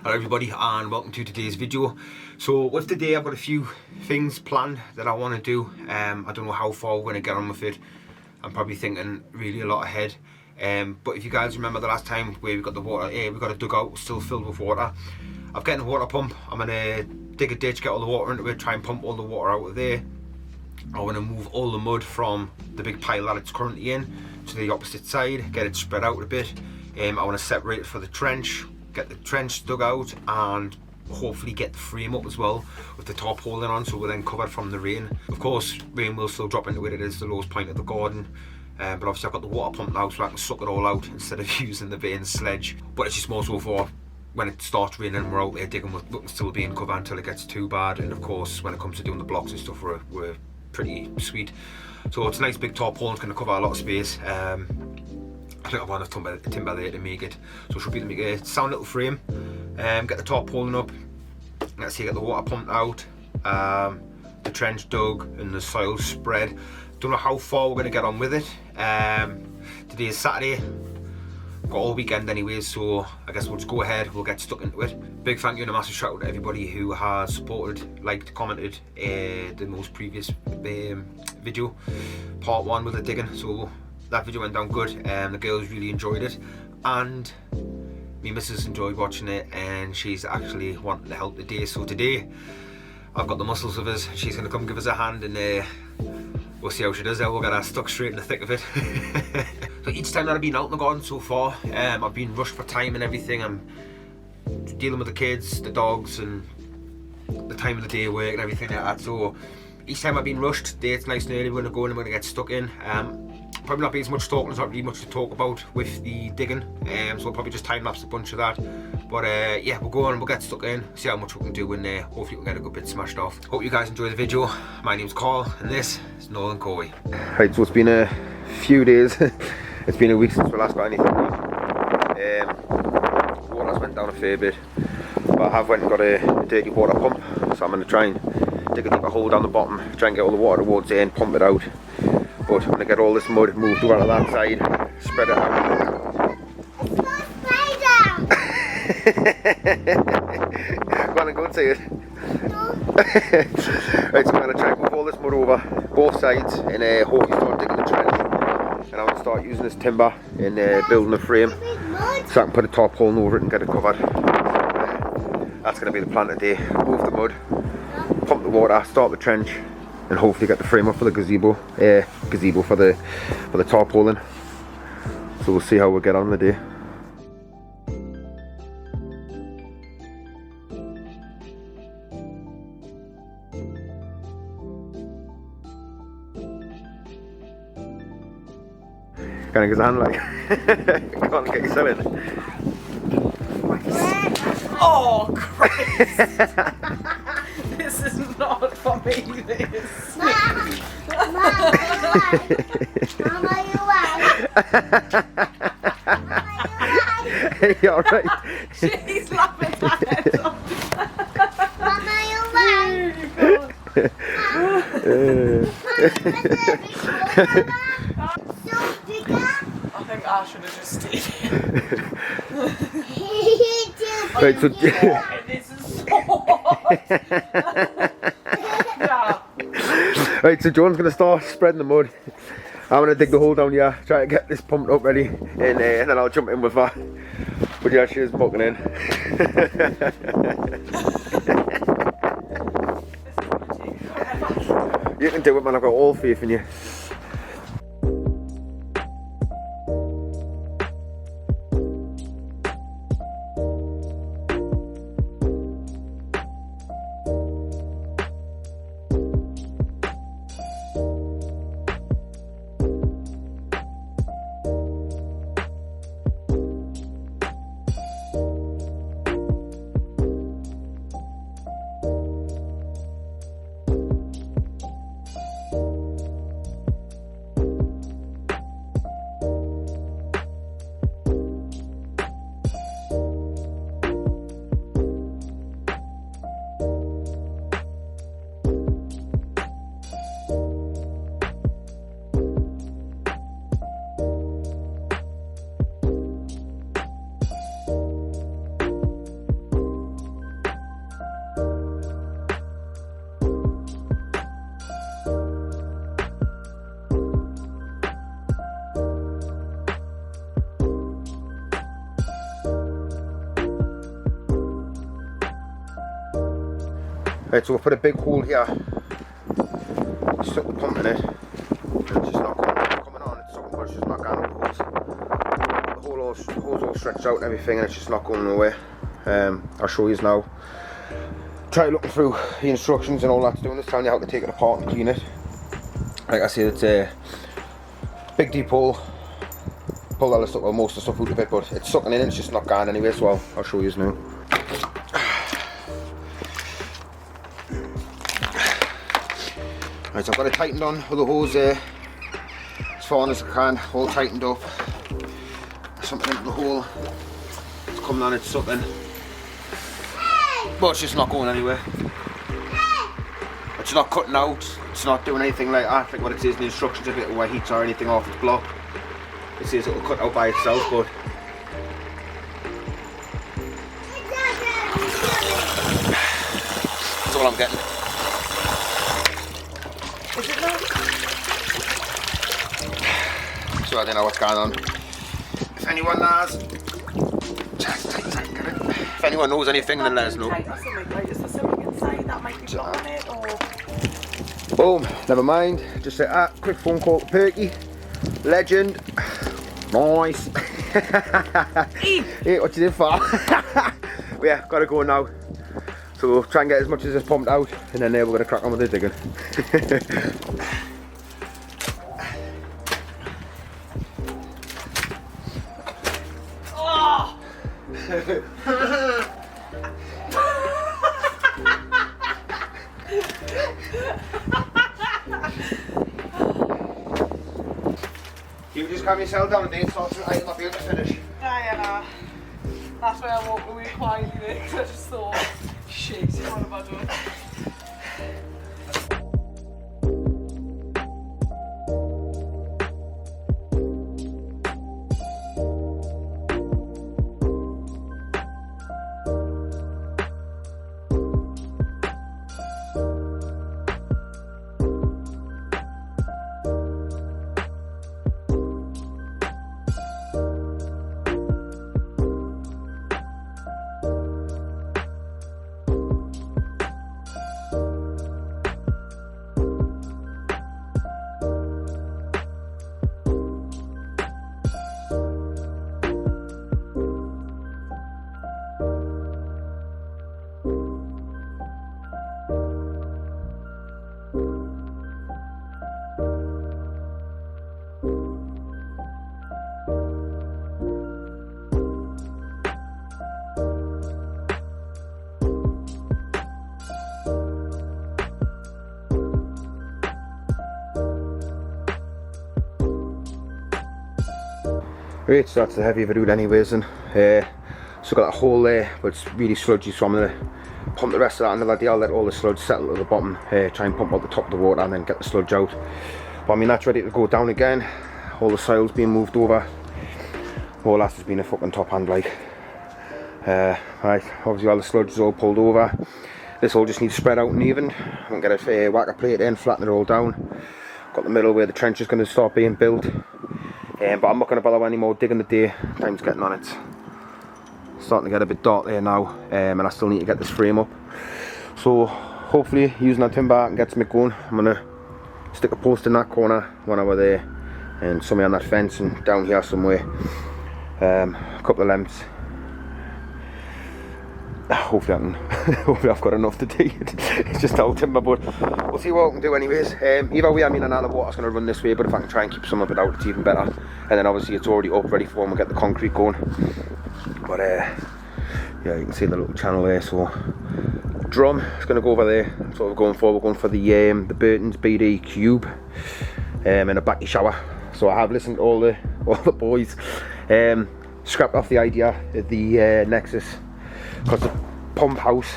Hello everybody and welcome to today's video. So with today I've got a few things planned that I want to do. I don't know how far we're going to get on with it. I'm probably thinking really a lot ahead. But if you guys remember the last time where we got the water, we got a dugout still filled with water. I've got a water pump. I'm going to dig a ditch, get all the water into it, try and pump all the water out of there. I want to move all the mud from the big pile that it's currently in to the opposite side, get it spread out a bit. I want to separate it for the trench, get the trench dug out and hopefully get the frame up as well with the top holding on, so we're then covered from the rain. Of course rain will still drop into it, it is the lowest point of the garden, but obviously I've got the water pump now so I can suck it all out instead of using the vein sledge. But it's just more so for when it starts raining and we're out there digging, we're still being covered until it gets too bad. And of course when it comes to doing the blocks and stuff, we're pretty sweet. So it's a nice big tarpaulin, it's going to cover a lot of space. I think I've got enough timber there to make it, so it should be to make a sound little frame. Get the tarpaulin up, let's see, get the water pumped out, the trench dug and the soil spread. Don't know how far we're going to get on with it. Today is Saturday, got all weekend anyways, so I guess we'll just go ahead, we'll get stuck into it. Big thank you and a massive shout out to everybody who has supported, liked, commented the most previous video, part 1 with the digging. So that video went down good, the girls really enjoyed it and me missus enjoyed watching it, and she's actually wanting to help today. So today I've got the muscles of us, she's going to come give us a hand and we'll see how she does. We'll get her stuck straight in the thick of it. So each time that I've been out in the garden so far, I've been rushed for time and everything. I'm dealing with the kids, the dogs and the time of the day, work and everything like that. So each time I've been rushed, today it's nice and early, we're going to go and we're going to get stuck in. Probably not be as much talking, there's not really much to talk about with the digging, so we'll probably just time lapse a bunch of that. But yeah, we'll go on and we'll get stuck in, see how much we can do in there. Hopefully we can get a good bit smashed off. Hope you guys enjoy the video. My name's Carl and this is Nolan Corey. Right, so it's been a few days. It's been a week since we last got anything done. Water's went down a fair bit, but I have went and got a dirty water pump, so I'm going to try and dig a deeper hole down the bottom, try and get all the water towards there and pump it out. But I'm going to get all this mud moved over to that side, spread it out. Go on and go and see it. No. Right, so I'm going to try and move all this mud over both sides and hopefully start digging the trench. And I'm going to start using this timber and building a frame so I can put a tarpaulin over it and get it covered. That's going to be the plan today. Move the mud, pump the water, start the trench, and hopefully get the frame up for the gazebo for the tarpaulin. So we'll see how we get on the day. Can I get his hand like? Come on, get yourself in. Oh Christ! This is not for me, this. Mama, you Hey, you alright? She's laughing at it. Mama, you I think I should have just stayed. Right, so This is so hot. Yeah. right, so John's gonna start spreading the mud. I'm gonna dig the hole down here, try to get this pumped up ready, and then I'll jump in with her. But yeah, she's mucking in. You can do it, man. I've got all faith in you. Right, so we've put a big hole here, stuck the pump in it, and it's just not coming on, it's something, but it's just not going up the hose. The hole's all stretched out and everything, and it's just not going nowhere. I'll show you now. Try looking through the instructions and all that's doing is telling you how to take it apart and clean it. Like I said, it's a big deep hole. Pull all the stuff, well, most of the stuff out of it, but it's sucking in and it's just not going anywhere, so I'll show you now. Right, so I've got it tightened on with the hose there, as far as I can, all tightened up. Something into the hole, it's coming on, it's sucking, but it's just not going anywhere. It's not cutting out, it's not doing anything like that. I think what it says in the instructions, if it overheats or anything off its block, it says it will cut out by itself, but that's all I'm getting. Is it not? So I don't know what's going on. If anyone knows, if anyone knows anything, then let us know. Is there something inside that might be blocking it, or? Boom, never mind. Just say, quick phone call to Perky. Legend. Nice. Hey, what you did for? Yeah, gotta go now. So we'll try and get as much as it's pumped out, and then we're gonna crack on with the digging. Oh! You just calm yourself down and then start to I'll not be able to finish. Diana. That's why I walked away quietly there, because I just thought, shit, what have I done? Right, so that's the heavy of it anyways, and so got a hole there, but it's really sludgy, so I'm going to pump the rest of that another day. I'll let all the sludge settle at the bottom, try and pump out the top of the water and then get the sludge out. But I mean, that's ready to go down again. All the soil's being moved over. All that has been a fucking top hand, like. Right, obviously all the sludge is all pulled over. This all just needs spread out and even. I'm going to get a whacker plate in, flatten it all down. Got the middle where the trench is going to start being built. But I'm not going to bother anymore digging the day. Time's getting on, it's starting to get a bit dark there now, and I still need to get this frame up. So hopefully using that timber I can get something going. I'm going to stick a post in that corner when I were there, and somewhere on that fence, and down here somewhere a couple of lengths. Hopefully I can, hopefully I've got enough to do it. It's just old timber, but we'll see what I can do anyways. Either way, I mean, another water's going to run this way, but if I can try and keep some of it out, it's even better. And then obviously it's already up, ready for when we get the concrete going. But yeah, you can see the little channel there. So drum is going to go over there. That's what we're going for. We're going for the Burton's BD Cube and a backy shower. So I have listened to all the boys. Scrapped off the idea of the Nexus, because the pump house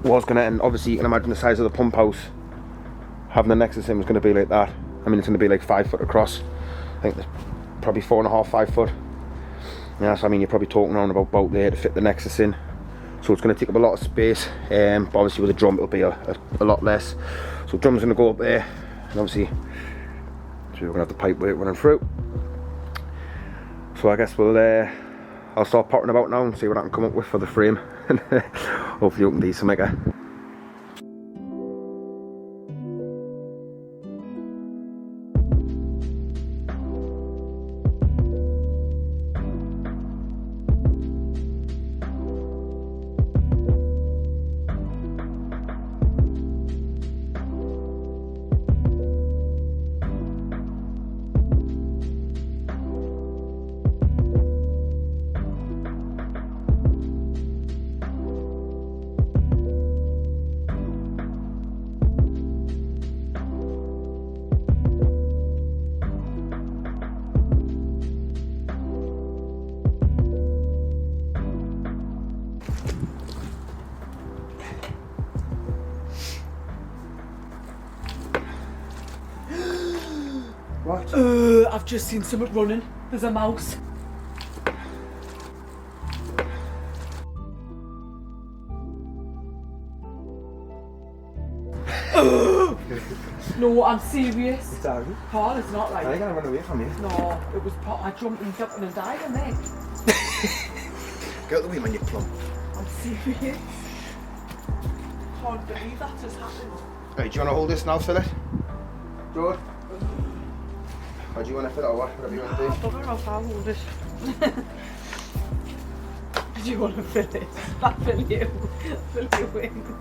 was going to, and obviously you can imagine the size of the pump house, having the Nexus in was going to be like that. I mean, it's going to be like 5 foot across. I think there's probably 4.5, 5 foot. Yeah, so I mean, you're probably talking around about there to fit the Nexus in. So it's going to take up a lot of space, but obviously with a drum it'll be a lot less. So drum's going to go up there, and obviously so we're going to have the pipe work running through. So I guess I'll start potting about now and see what I can come up with for the frame. Hopefully you can do something. What? I've just seen something running. There's a mouse. No, I'm serious. It's Aaron. Carl, it's not I like. ain't gonna run away from you. No, it was. I jumped and jumped and died on there. Get out the way, man, you plum. I'm serious. Can't believe that just happened. Right, do you want to hold this now, fill it? George? Or do you want to fill it or what? Whatever you want to do. I don't know if I'll hold it. Do you want to fill it? I'll fill you. Fill you in.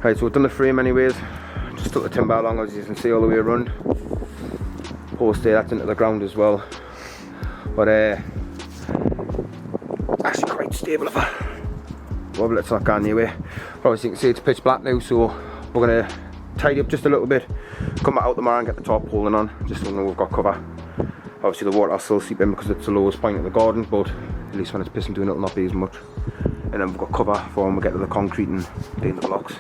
Right, so we've done the frame anyways. Just took the timber along, as you can see, all the way around. Post there, that's into the ground as well. But actually quite stable if I wobble, it's not going anywhere. Obviously you can see it's pitch black now, so we're gonna tidy up just a little bit, come back out tomorrow and get the top holding on, just so we know we've got cover. Obviously the water will still seep in because it's the lowest point of the garden, but at least when it's pissing down it'll not be as much. And then we've got cover for when we get to the concrete and doing the blocks.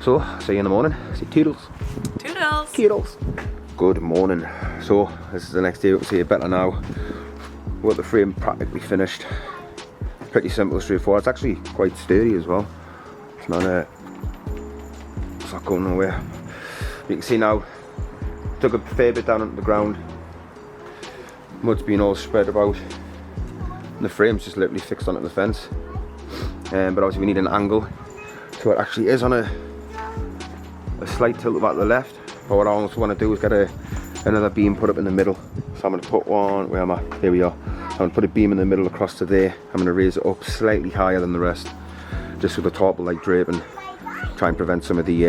So, see you in the morning. See toodles. Toodles. Toodles. Good morning. So, this is the next day. We can see it better now. We've got the frame practically finished. Pretty simple, straightforward. It's actually quite sturdy as well. It's not going nowhere. You can see now, took a fair bit down onto the ground. Mud's been all spread about. And the frame's just literally fixed onto the fence. But obviously we need an angle. So it actually is on a slight tilt back to the left. But what I also want to do is get another beam put up in the middle. So I'm going to put one, where am I? Here we are. I'm going to put a beam in the middle across to there. I'm going to raise it up slightly higher than the rest. Just so the top will like drape and try and prevent some of the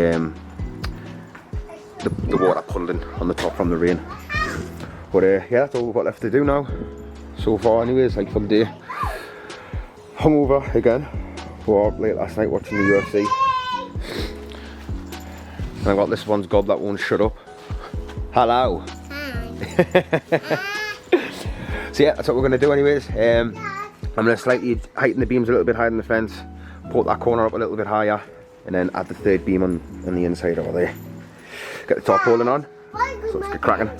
water puddling on the top from the rain. But yeah, that's all we've got left to do now. So far anyways, like for the day. Hungover again. For late last night watching the UFC. And I got this one's gob that won't shut up. Hello. So yeah, that's what we're going to do anyways. I'm going to slightly heighten the beams a little bit higher than the fence. Put that corner up a little bit higher. And then add the third beam on the inside over there. Get the top holding on. So let's get cracking.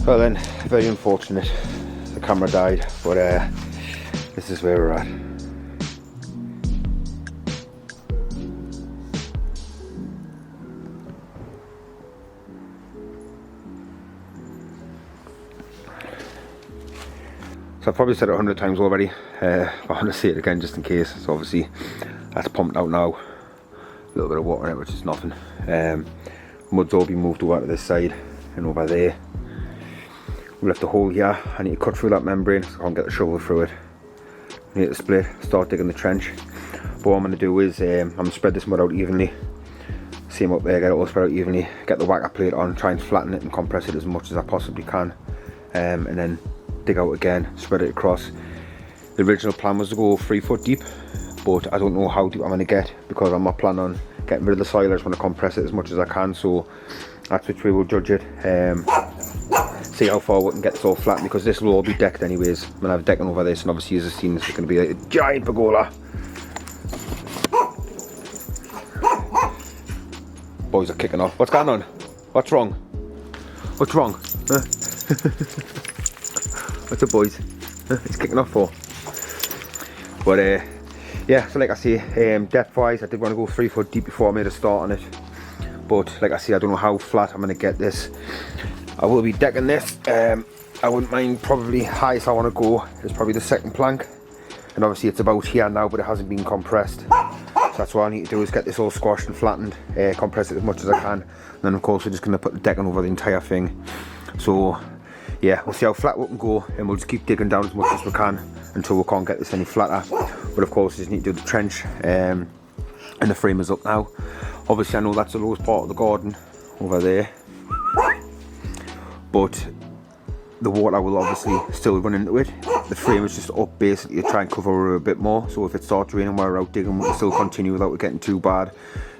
Well then, very unfortunate. The camera died, but this is where we're at. So I've probably said it 100 times already, but I want to say it again just in case. So obviously that's pumped out now. A little bit of water in it, which is nothing. Mud's all been moved over to this side and over there. We left a hole here. I need to cut through that membrane so I can't get the shovel through it. I need to split, start digging the trench. But what I'm going to do is I'm going to spread this mud out evenly. Same up there, get it all spread out evenly. Get the whacker plate on, try and flatten it and compress it as much as I possibly can. And then dig out again, spread it across. The original plan was to go 3 foot deep, but I don't know how deep I'm going to get because I'm not planning on getting rid of the soil. I just want to compress it as much as I can, so that's which way we'll judge it. See how far we can get this all flat, because this will all be decked anyways. I'm going to have decking over this, and obviously as you've seen, it's going to be like a giant pergola. Boys are kicking off. What's going on? What's wrong? What's wrong? Huh? What's up, boys? It's kicking off for. But yeah, so like I say, depth wise, I did want to go 3 foot deep before I made a start on it. But like I say, I don't know how flat I'm going to get this. I will be decking this. I wouldn't mind, probably highest I want to go is probably the second plank. And obviously it's about here now, but it hasn't been compressed. So that's what I need to do, is get this all squashed and flattened, compress it as much as I can. And then of course we're just going to put the decking over the entire thing. So yeah, we'll see how flat we can go, and we'll just keep digging down as much as we can until we can't get this any flatter. But of course we just need to do the trench, and the frame is up now. Obviously I know that's the lowest part of the garden over there, but the water will obviously still run into it. The frame is just up basically to try and cover her a bit more, so if it starts raining while we're out digging, we can still continue without it getting too bad.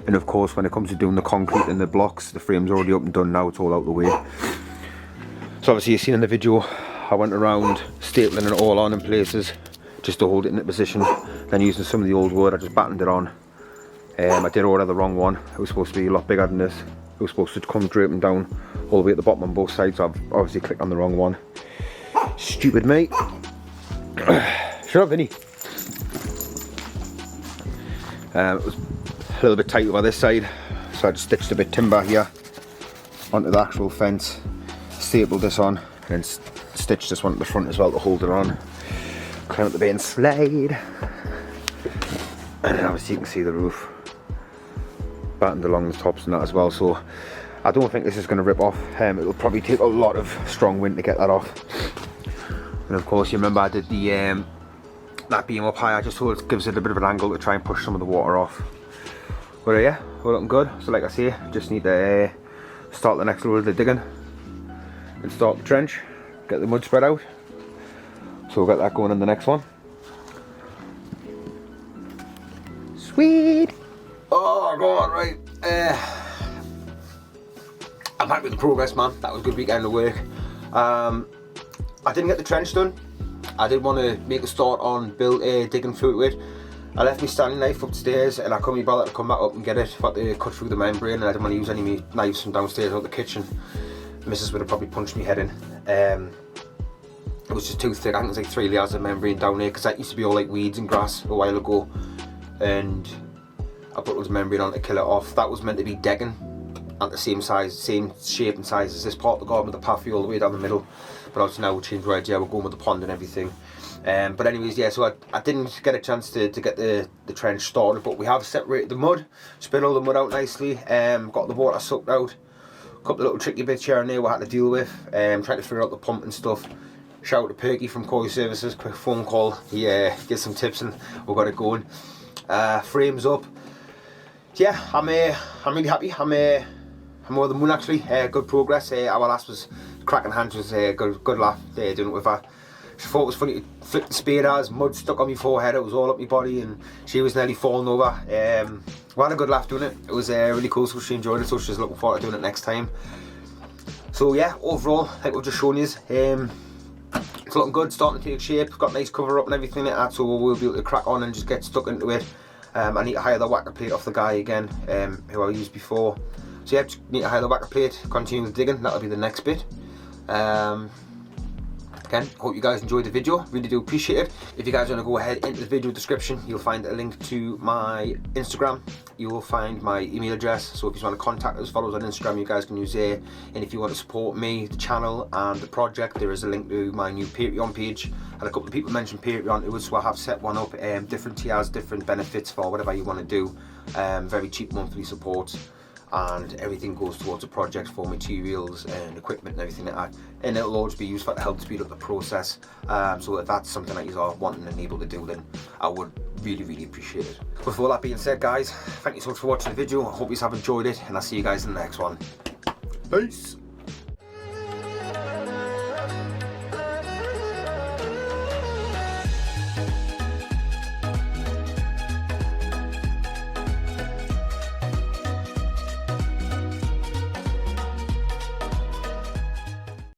And of course when it comes to doing the concrete and the blocks, the frame's already up and done now, it's all out the way. So obviously you've seen in the video, I went around stapling it all on in places just to hold it in the position. Then using some of the old wood, I just battened it on. I did order the wrong one. It was supposed to be a lot bigger than this. It was supposed to come draping down all the way at the bottom on both sides, so I've obviously clicked on the wrong one. Stupid mate. Shut up, Vinny. It was a little bit tight over this side, so I just stitched a bit of timber here onto the actual fence, stapled this on, and then stitched this one at the front as well to hold it on. Climb up the bay and slide. And then obviously you can see the roof battened along the tops and that as well, so I don't think this is going to rip off. It'll probably take a lot of strong wind to get that off. And of course you remember I did the that beam up high, I just thought it gives it a bit of an angle to try and push some of the water off. But yeah, we're looking good. So like I say, just need to start the next load of the digging and start the trench, get the mud spread out. So we'll get that going in the next one. Sweet! Oh god, right. I'm happy with the progress, man. That was a good weekend of work. I didn't get the trench done. I did want to make a start on digging through it. I left my Stanley knife upstairs and I couldn't be bothered to come back up and get it for to cut through the membrane, and I didn't want to use any of my knives from downstairs out the kitchen. Mrs would have probably punched me head in. It was just too thick. I think it was like 3 layers of membrane down there, because that used to be all like weeds and grass a while ago, and I put those membrane on to kill it off. That was meant to be decking at the same size, same shape and size as this part of the garden with the pathway all the way down the middle. But obviously now we'll change right here, we're going with the pond and everything. But anyways, yeah, so I didn't get a chance to get the trench started, but we have separated the mud, spit all the mud out nicely, got the water sucked out. A couple of little tricky bits here and there we had to deal with, trying to figure out the pump and stuff. Shout out to Perky from Koi Services, quick phone call, he gives some tips and we got it going. Frames up. Yeah, I'm really happy. I'm over the moon actually. Good progress. Our last was cracking hands, was good laugh doing it with her. She thought it was funny to flip the spade as mud stuck on my forehead, it was all up my body, and she was nearly falling over. We had a good laugh doing it. It was really cool, so she enjoyed it, so she's looking forward to doing it next time. So yeah, overall, like we've just shown you, it's looking good, starting to take shape, got nice cover up and everything like that, so we'll be able to crack on and just get stuck into it. I need to hire the whacker plate off the guy again, who I used before. So yeah, just need to hire the whacker plate, continue with digging, that'll be the next bit. Again, hope you guys enjoyed the video, really do appreciate it. If you guys want to go ahead into the video description, you'll find a link to my Instagram. You will find my email address, so if you want to contact us, follow us on Instagram, you guys can use there. And if you want to support me, the channel and the project, there is a link to my new Patreon page. And a couple of people mentioned Patreon to us, so I have set one up, different tiers, different benefits for whatever you want to do. Very cheap monthly support, and everything goes towards a project for materials and equipment and everything like that, and it'll always be used to help speed up the process. So if that's something that you are wanting and able to do, then I would really appreciate it. With all that being said, guys, thank you so much for watching the video. I hope you have enjoyed it, and I'll see you guys in the next one. Peace.